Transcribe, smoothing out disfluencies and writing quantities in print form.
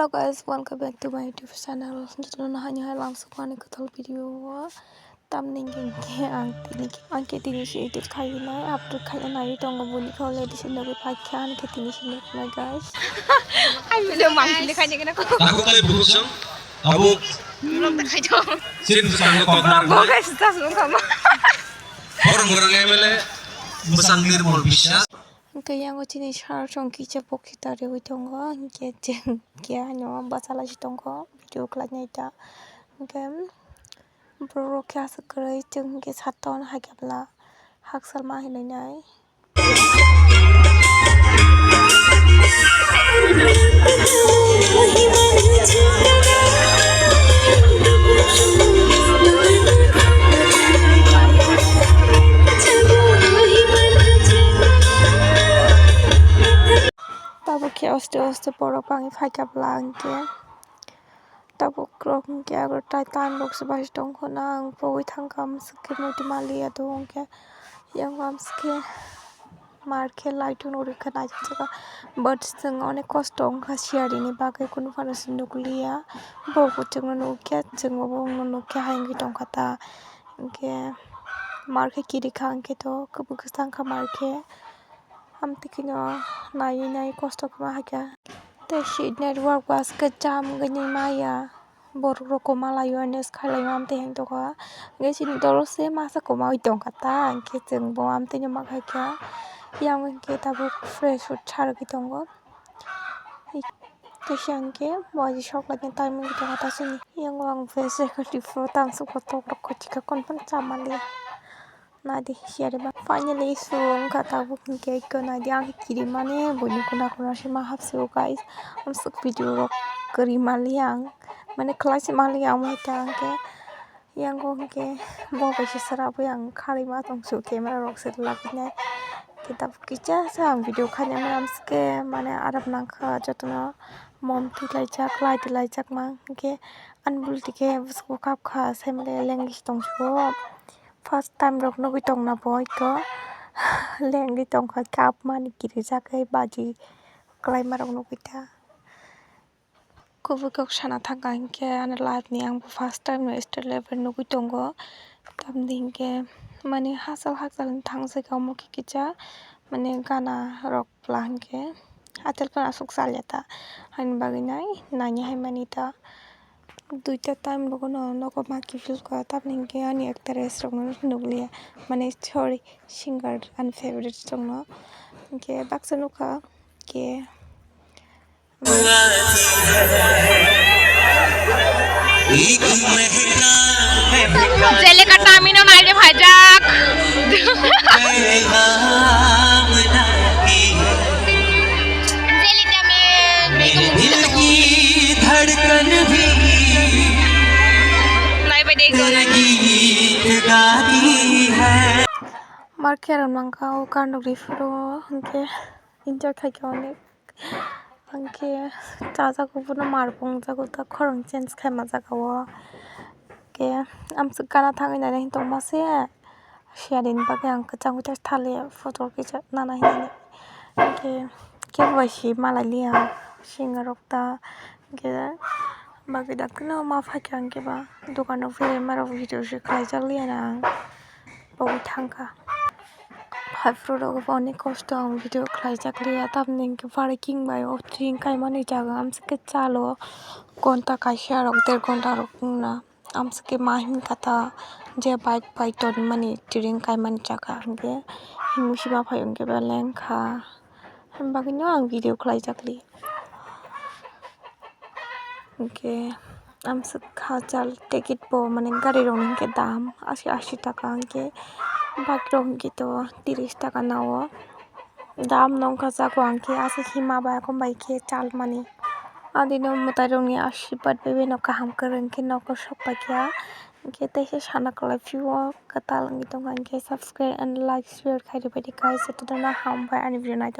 Hello guys, welcome back to my YouTube channel. Kita na hanya langsung kan ke video thumbnail ke angke tini si edit kali na upload kali na itu nggak bunyi kalau di sini lebih pakai angke tini sini na guys. Ay video mangkili kanya kena ko. Aku kali busuk. Aku Belum tak kayo. sin sang ko nar. Guys, tas mo kama. Orang-orang emele besandir mol bisa. Kaya ngo tini share chong kicha pokki tare wi tongo ke jeng kya no basala si tongo video kala ita gam bro kya sakrai jeng ke saton ha kapla hak salma hinai nai Oste porok pangi faika blanke tabuk krok ke agar taitan bok sebas dong kona poi thangkam ske moti malia dong ke yang am ske marke laitun ori kana jaga but sing onek kostong khasiari ni bagai kunu panas nukulia bobo jeng no ke jeng bong no ke hangi dong kata ke marke kiri khang ke to kubuk sang marke am tikino nai kosto kama haka Teshi network was kecam gani maya borok ko malayo nes khalai mam te heng to ka ngesi ni dolo se masa ko mai tong kata ke jeng bo am te nyama kha kya yang ke tabu fresh char ki tongo te shangke boji shop la time ki tonga ta sini yang wang fresh ka ti fro tam su ko to ko chika kon pan chamali nadi share ba finally suong kata bu ke ko nadi ang kiri mane boni kuna kuna shima hapsu guys am suk video ro kari maliang mane kelas maliang mai ta ke yang gong ke bo ba shi sara bu yang khari ma tong su camera rok se lakne kita kicha sang video khane am ske mane arab nang kha jatuna mom tilai jak ma ke anbul tike usko kap kha semle language tong so first time rok no tong na boy ko lengi tong kha kap mani kiri jakai baji klai marok no kita kubuk sana thangang ke ana live ni ang first time no star level no tongo tam ding ke mane hasal thang se ka mo kicha mane gana rok plan ke atel pa asuk salyata han baginai nanya hai manita duita time logo no ko ma ki feel ko tap ning ke ani actress rok no nuglia mane sorry singer and favorite song no ke baksanu ka ke Jele ka tamino nai de bhajak. Jele tame धड़कन भी nai ba dek do nai. गीत गाती है markeran mangka o kando rifro ke enjoy khai ke onek angke jaja ko puno marpong jago ta khorong change khai ma jaga o ke am sukana thangai na hin tong mase sharing bage ang kachang utas thale photo ke nana hin ke washi malalia singarok ta ke bage dakno ma phakang ke ba dukano fere maro video se khai jali na bogi thangka Hafro অনেক কষ্ট আমি video খাই চাকলি তামনে কে পারে কিংবা ও ট্রিং কাই মানে জায়গা আমসকে চালো ঘন্টা কাইছে আর 1.5 ঘন্টা না আমসকে মাহিন কাতা যে বাইক পাইতন মানে ট্রিং কাই মানে জায়গা গে হিমুসিমা ফায়ঙ্গে বেলেং খা বাকিনো আং ভিডিও খাই চাকলি গে আমসক খাজাল টিকিট পো মানে গাড়ি রং কে দাম 80 টাকা গে background gitu 30 taka nawo dam nong kaza ko angke ase hima ba ko bai ke chal mani adino mutarong ni ashirwad bebe no kaham kareng ke no ko sokpa kya ke te se sana kala view katal ngi tong angke subscribe and like share khai de guys to na ham by any video night